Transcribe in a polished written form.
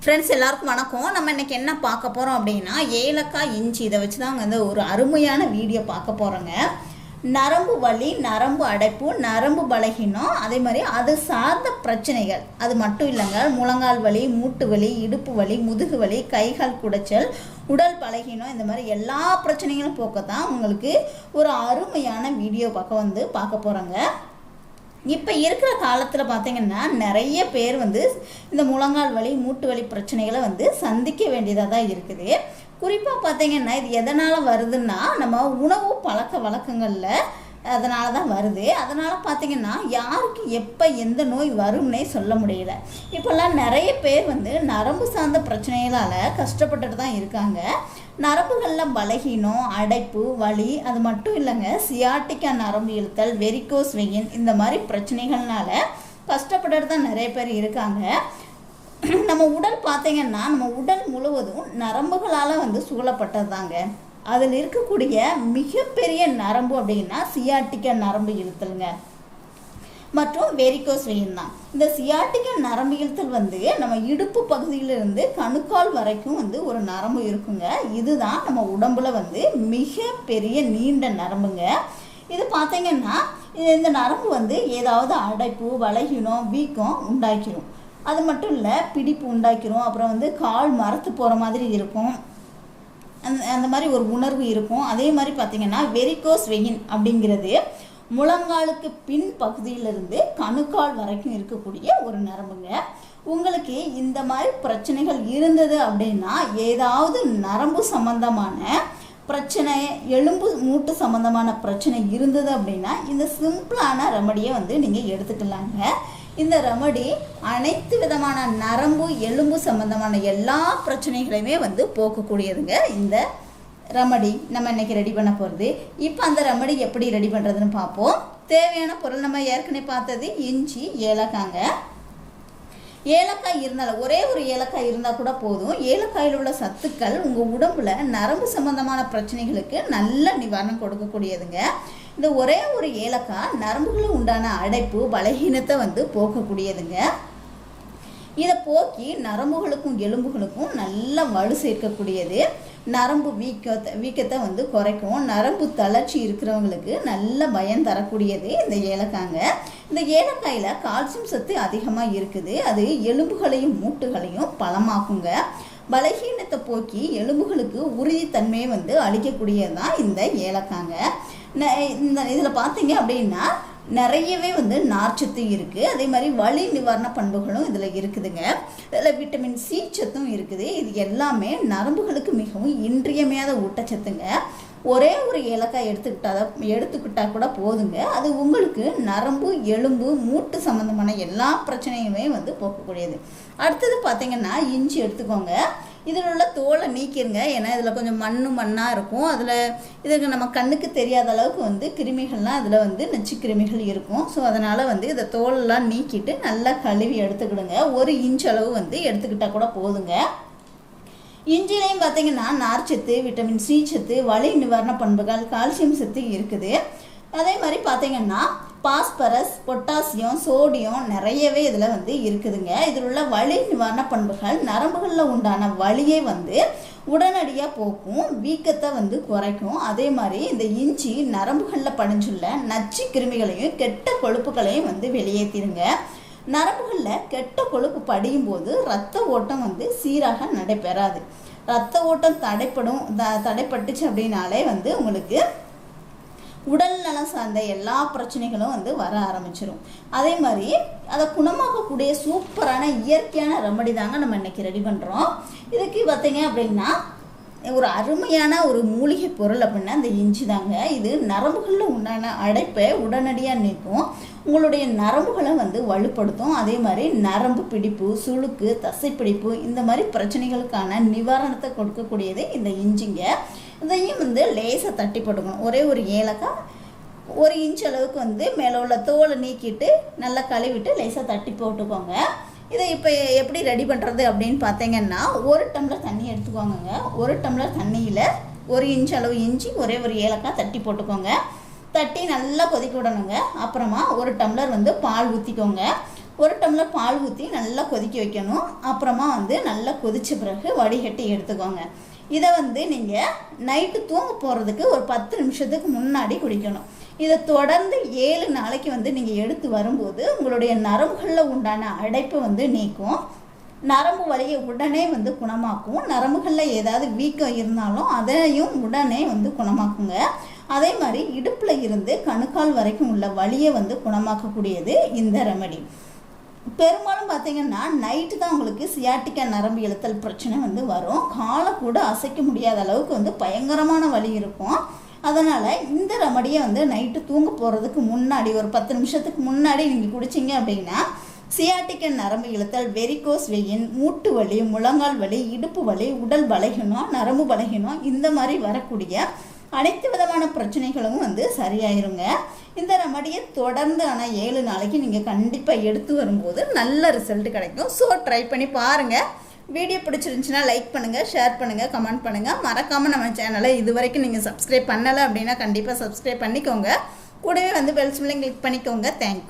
Friends எல்லாருக்கும் வணக்கம். நம்ம இன்னைக்கு என்ன பார்க்க போகிறோம் அப்படின்னா, ஏலக்காய் இஞ்சி இதை வச்சு தான் வந்து ஒரு அருமையான வீடியோ பார்க்க போகிறோங்க. நரம்பு வலி, நரம்பு அடைப்பு, நரம்பு பலகீனம், அதே மாதிரி அது சார்ந்த பிரச்சனைகள் அது மட்டும் இல்லைங்க. முழங்கால் வலி, மூட்டு வலி, இடுப்பு வலி, முதுகு வலி, கைகால் குடைச்சல், உடல் பலகீனம், இந்த மாதிரி எல்லா பிரச்சனைகளும் போக்க தான் உங்களுக்கு ஒரு அருமையான வீடியோ பார்க்க போகிறோங்க. இப்போ இருக்கிற காலத்தில் பார்த்திங்கன்னா நிறைய பேர் வந்து இந்த முழங்கால் வலி, மூட்டு வலி பிரச்சனைகளை வந்து சந்திக்க வேண்டியதாக தான் இருக்குது. குறிப்பாக பார்த்திங்கன்னா இது எதனால் வருதுன்னா, நம்ம உணவு பழக்க வழக்கங்களில் அதனால தான் வருது. அதனால் பார்த்திங்கன்னா யாருக்கு எப்போ எந்த நோய் வரும்னே சொல்ல முடியல. இப்போல்லாம் நிறைய பேர் வந்து நரம்பு சார்ந்த பிரச்சனைகளால் கஷ்டப்பட்டுட்டு தான் இருக்காங்க. நரம்புகளில் பலகீனம், அடைப்பு, வலி, அது மட்டும் இல்லைங்க, சியாட்டிக்கா நரம்பு இழுத்தல், வெரிகோஸ் வெயின், இந்த மாதிரி பிரச்சனைகள்னால கஷ்டப்பட்டுட்டு தான் நிறைய பேர் இருக்காங்க. நம்ம உடல் பார்த்திங்கன்னா நம்ம உடல் முழுவதும் நரம்புகளால் வந்து சூழப்பட்டது தாங்க. அதில் இருக்கக்கூடிய மிகப்பெரிய நரம்பு அப்படின்னா சியாட்டிக்கா நரம்பு இழுத்தலுங்க மற்றும் வெரிகோஸ் வெயின் தான். இந்த சியாட்டிக்கா நரம்பு இழுத்தல் வந்து நம்ம இடுப்பு பகுதியிலிருந்து கணுக்கால் வரைக்கும் வந்து ஒரு நரம்பு இருக்குங்க. இதுதான் நம்ம உடம்புல வந்து மிகப்பெரிய நீண்ட நரம்புங்க. இது பார்த்திங்கன்னா இந்த நரம்பு வந்து ஏதாவது அடைப்பு, பலகீனம், வீக்கம் உண்டாக்கிடும். அது மட்டும் இல்லை, பிடிப்பு உண்டாக்கிடும். அப்புறம் வந்து கால் மரத்து போகிற மாதிரி இருக்கும், அந்த மாதிரி ஒரு உணர்வு இருக்கும். அதே மாதிரி பார்த்திங்கன்னா வெரிகோஸ் வெயின் அப்படிங்கிறது முழங்காலுக்கு பின் பகுதியிலிருந்து கணுக்கால் வரைக்கும் இருக்கக்கூடிய ஒரு நரம்புங்க. உங்களுக்கு இந்த மாதிரி பிரச்சனைகள் இருந்தது அப்படின்னா, ஏதாவது நரம்பு சம்பந்தமான பிரச்சனை, எலும்பு மூட்டு சம்பந்தமான பிரச்சனை இருந்தது அப்படின்னா இந்த சிம்பிளான ரெமடியை வந்து நீங்கள் எடுத்துக்கலாங்க. இந்த ரெமடி அனைத்து விதமான நரம்பு, எலும்பு சம்பந்தமான எல்லா பிரச்சனைகளையுமே வந்து போக்கக்கூடியதுங்க. இந்த ரெமடி நம்ம இன்னைக்கு ரெடி பண்ண போகிறது. இப்போ அந்த ரெமடி எப்படி ரெடி பண்ணுறதுன்னு பார்ப்போம். தேவையான பொருள் நம்ம ஏற்கனவே பார்த்தது இஞ்சி, ஏலக்காங்க. ஏலக்காய் இருந்தால், ஒரே ஒரு ஏலக்காய் இருந்தால் கூட போதும். ஏலக்காயில் உள்ள சத்துக்கள் உங்கள் உடம்புல நரம்பு சம்பந்தமான பிரச்சனைகளுக்கு நல்ல நிவாரணம் கொடுக்கக்கூடியதுங்க. இந்த ஒரே ஒரு ஏலக்காய் நரம்புகளுக்கு உண்டான அடைப்பு, பலகீனத்தை வந்து போக்கக்கூடியதுங்க. இதை போக்கி நரம்புகளுக்கும் எலும்புகளுக்கும் நல்ல வலு சேர்க்கக்கூடியது. நரம்பு வீக்கத்தை வந்து குறைக்கும். நரம்பு தளர்ச்சி இருக்கிறவங்களுக்கு நல்ல பயம் தரக்கூடியது இந்த ஏலக்காங்க. இந்த ஏலக்காயில் கால்சியம் சத்து அதிகமாக இருக்குது. அது எலும்புகளையும் மூட்டுகளையும் பலமாக்குங்க. பலகீனத்தை போக்கி எலும்புகளுக்கு உறுதித்தன்மையை வந்து அளிக்கக்கூடியது தான் இந்த ஏலக்காங்க. இந்த இதில் பார்த்தீங்க அப்படின்னா நிறையவே வந்து நார்ச்சத்து இருக்குது. அதே மாதிரி வலி நிவாரண பண்புகளும் இதில் இருக்குதுங்க. இதில் விட்டமின் சி சத்தும் இருக்குது. இது எல்லாமே நரம்புகளுக்கு மிகவும் இன்றியமையாத ஊட்டச்சத்துங்க. ஒரே ஒரு ஏலக்காய் எடுத்துக்கிட்டா கூட போதுங்க. அது உங்களுக்கு நரம்பு, எலும்பு, மூட்டு சம்மந்தமான எல்லா பிரச்சனையுமே வந்து போக்கக்கூடியது. அடுத்தது பார்த்திங்கன்னா இஞ்சி எடுத்துக்கோங்க. இதில் உள்ள தோலை நீக்கிருங்க. ஏன்னா இதில் கொஞ்சம் மண்ணாக இருக்கும். இதுக்கு நம்ம கண்ணுக்கு தெரியாத அளவுக்கு வந்து கிருமிகள்லாம் அதில் வந்து நச்சு கிருமிகள் இருக்கும். ஸோ அதனால் வந்து இதை தோலெல்லாம் நீக்கிட்டு நல்லா கழுவி எடுத்துக்கிடுங்க. ஒரு இன்ச் அளவு வந்து எடுத்துக்கிட்டால் கூட போதுங்க. இஞ்சிலையும் பார்த்திங்கன்னா நார்ச்சத்து, விட்டமின் சி சத்து, வலி நிவாரண பண்புகள், கால்சியம் சத்து இருக்குது. அதே மாதிரி பார்த்திங்கன்னா பாஸ்பரஸ், பொட்டாசியம், சோடியம் நிறையவே இதில் வந்து இருக்குதுங்க. இதில் உள்ள வலி நிவாரண பண்புகள் நரம்புகளில் உண்டான வலியை வந்து உடனடியாக போக்கும், வீக்கத்தை வந்து குறைக்கும். அதே மாதிரி இந்த இஞ்சி நரம்புகளில் படிஞ்சுள்ள நச்சு கிருமிகளையும் கெட்ட கொழுப்புகளையும் வந்து வெளியேற்றிடுங்க. நரம்புகளில் கெட்ட கொழுப்பு படியும் போது இரத்த ஓட்டம் வந்து சீராக நடைபெறாது. இரத்த ஓட்டம் தடைப்பட்டுச்சு அப்படின்னாலே வந்து உங்களுக்கு உடல் நலம் சார்ந்த எல்லா பிரச்சனைகளும் வந்து வர ஆரம்பிச்சிடும். அதே மாதிரி அதை குணமாக்கக்கூடிய சூப்பரான இயற்கையான ரெமடி தாங்க நம்ம இன்னைக்கு ரெடி பண்ணுறோம். இதுக்கு பார்த்தீங்க அப்படின்னா ஒரு அருமையான ஒரு மூலிகை பொருள் அப்படின்னா இந்த இஞ்சி தாங்க. இது நரம்புகளில் உண்டான அடைப்பை உடனடியாக நீக்கும். உங்களுடைய நரம்புகளை வந்து வலுப்படுத்தும். அதே மாதிரி நரம்பு பிடிப்பு, சுளுக்கு, தசைப்பிடிப்பு, இந்த மாதிரி பிரச்சனைகளுக்கான நிவாரணத்தை கொடுக்கக்கூடியது இந்த இஞ்சிங்க. இதையும் வந்து லேசாக தட்டி போட்டுக்கணும். ஒரே ஒரு ஏலக்காய் ஒரு இன்ச் அளவுக்கு வந்து மேலே உள்ள தோலை நீக்கிட்டு நல்லா கழுவிட்டு லேசாக தட்டி போட்டுக்கோங்க. இதை இப்போ எப்படி ரெடி பண்ணுறது அப்படின்னு பார்த்தீங்கன்னா, ஒரு டம்ளர் தண்ணி எடுத்துக்கோங்க. ஒரு டம்ளர் தண்ணியில் ஒரு இன்ச் அளவு இஞ்சி, ஒரே ஒரு ஏலக்காய் தட்டி போட்டுக்கோங்க. தட்டி நல்லா கொதிக்க விடணுங்க. அப்புறமா ஒரு டம்ளர் வந்து பால் ஊற்றிக்கோங்க. 1 டம்ளர் பால் ஊற்றி நல்லா கொதிக்க வைக்கணும். அப்புறமா வந்து நல்லா கொதித்த பிறகு வடிகட்டி எடுத்துக்கோங்க. இதை வந்து நீங்கள் நைட்டு தூங்க போகிறதுக்கு ஒரு 10 நிமிஷத்துக்கு முன்னாடி குடிக்கணும். இதை தொடர்ந்து 7 நாளைக்கு வந்து நீங்கள் எடுத்து வரும்போது உங்களுடைய நரம்புகளில் உண்டான அடைப்பு வந்து நீக்கும். நரம்பு வலியை உடனே வந்து குணமாக்கும். நரம்புகளில் ஏதாவது வீக்கம் இருந்தாலும் அதையும் உடனே வந்து குணமாக்குங்க. அதே மாதிரி இடுப்பில் இருந்து கணுக்கால் வரைக்கும் உள்ள வலியை வந்து குணமாக்கக்கூடியது இந்த ரெமடி. பெரும்பாலும் பார்த்தீங்கன்னா நைட்டு தான் உங்களுக்கு சியாட்டிக்கா நரம்பு இழுத்தல் பிரச்சனை வந்து வரும். காலை கூட அசைக்க முடியாத அளவுக்கு வந்து பயங்கரமான வலி இருக்கும். அதனால் இந்த ரெமடியை வந்து நைட்டு தூங்க போகிறதுக்கு முன்னாடி ஒரு 10 நிமிஷத்துக்கு முன்னாடி நீங்கள் குடிச்சிங்க அப்படின்னா சியாட்டிக்கா நரம்பு இழுத்தல், வெரிகோஸ் வெயின், மூட்டு வலி, முழங்கால் வலி, இடுப்பு வலி, உடல் பலகீனம், நரம்பு பலகீனம் இந்த மாதிரி வரக்கூடிய அனைத்து விதமான பிரச்சனைகளும் வந்து சரியாயிருங்க. இந்த ரெமடியை தொடர்ந்து ஆனால் 7 நாளைக்கு நீங்கள் கண்டிப்பாக எடுத்து வரும்போது நல்ல ரிசல்ட் கிடைக்கும். ஸோ ட்ரை பண்ணி பாருங்கள். வீடியோ பிடிச்சிருந்துச்சுன்னா லைக் பண்ணுங்கள், ஷேர் பண்ணுங்கள், கமெண்ட் பண்ணுங்கள். மறக்காமல் நம்ம சேனலை இது வரைக்கும் நீங்கள் சப்ஸ்கிரைப் பண்ணலை அப்படின்னா கண்டிப்பாக சப்ஸ்கிரைப் பண்ணிக்கோங்க. கூடவே வந்து பெல் சிம்லையும் கிளிக் பண்ணிக்கோங்க. தேங்க்யூ.